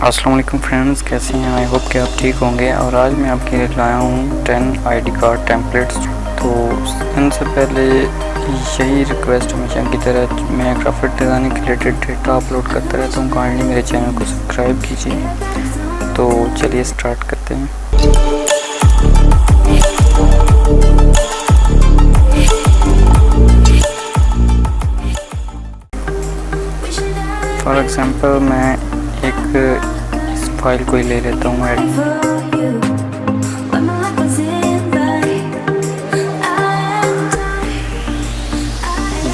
अस्सलाम वालेकुम फ्रेंड्स, कैसे हैं? आई होप कि आप ठीक होंगे। और आज मैं आपके लिए लाया हूँ 10 आईडी कार्ड टेम्पलेट्स। तो इनसे पहले यही रिक्वेस्ट हमेशा की तरह, मैं ग्राफिक डिज़ाइनिंग के रिलेटेड डेटा अपलोड करता रहता हूँ। काइंडली मेरे चैनल को सब्सक्राइब कीजिए। तो चलिए स्टार्ट करते हैं। फॉर एग्ज़ाम्पल मैं एक इस फाइल को ही ले लेता हूँ ऐड।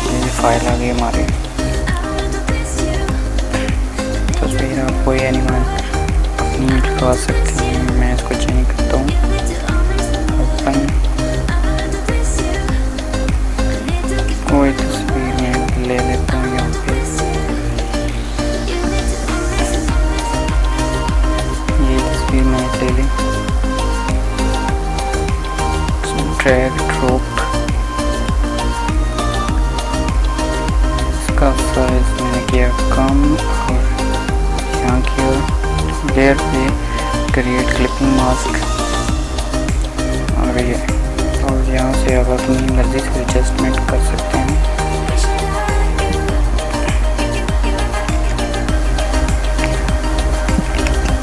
ये फाइल आ गई हमारी। तस्वीर आप कोई एनिमल अपनी लगा सकते हैं। मैं इसको चेंज करता हूँ, ओपन। कोई तस्वीर मैं ले लेता हूँ यहाँ पे। मैंने ले ली। ड्रैग ड्रॉप, इसका साइज मैंने किया कम और यहाँ किया लेयर पे क्रिएट क्लिपिंग मास्क। और ये और यहाँ से आप अपनी मर्जी से एडजस्टमेंट कर सकते हैं।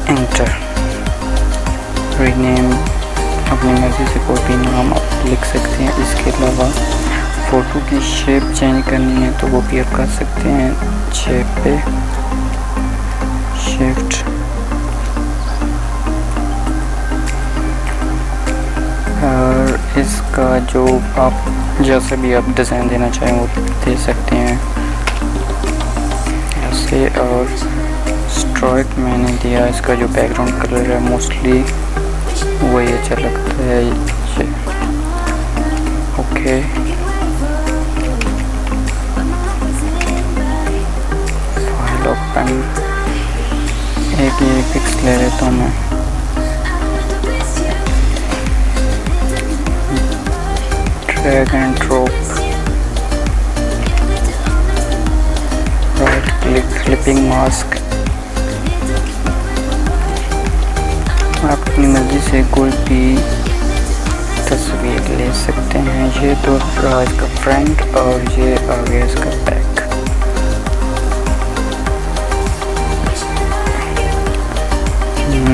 एंटर। रीनेम, अपनी मर्ज़ी से कोई भी नाम आप लिख सकते हैं। इसके अलावा फ़ोटो की शेप चेंज करनी है तो वो भी आप कर सकते हैं। शेप पे शिफ्ट, और इसका जो आप जैसे भी आप डिज़ाइन देना चाहें वो दे सकते हैं ऐसे। और स्ट्राइक मैंने दिया, इसका जो बैकग्राउंड कलर है मोस्टली वही अच्छा लगता है ये। Okay, file open. एक ये पिक्स ले लेता हूँ मैं। Drag and drop, right click clipping mask. आप अपनी मर्जी से कोई भी तस्वीर ले सकते हैं। ये तो रहा इसका फ्रंट और ये आ गया इसका बैक।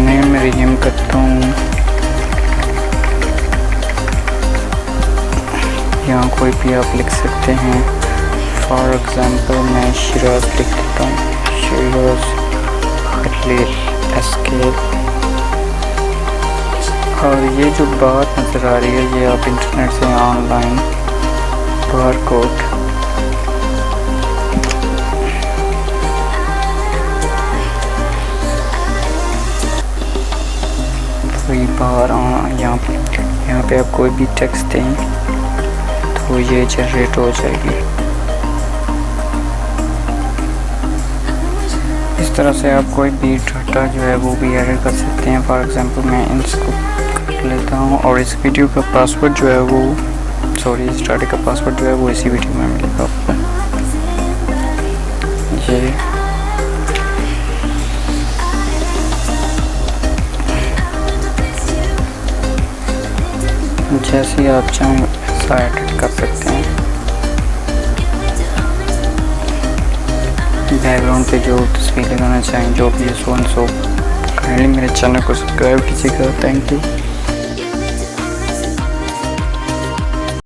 नेम रीनेम करता हूँ, यहाँ कोई भी आप लिख सकते हैं। फॉर एग्जांपल मैं शिराज लिख देता हूँ, शिराज खलील एस्केप। और ये जो बात नज़र आ रही है ये आप इंटरनेट से ऑनलाइन बार कोड, फ्री बार यहाँ पे आप कोई भी टेक्स्ट दें तो ये जनरेट हो जाएगी। इस तरह से आप कोई भी डाटा जो है वो भी एडिट कर सकते हैं। फॉर एग्जांपल मैं इसको लेता हूँ और इस वीडियो का पासवर्ड जो है वो इस डाटा का पासवर्ड जो है वो इसी वीडियो में मिलेगा आपको। ये जैसे आप चाहें वैसा एडिट कर सकते हैं। बैकग्राउंड पे जो तस्वीर लगाना चाहें, जो भी सो काइंडली मेरे चैनल को सब्सक्राइब कीजिएगा। Thank you.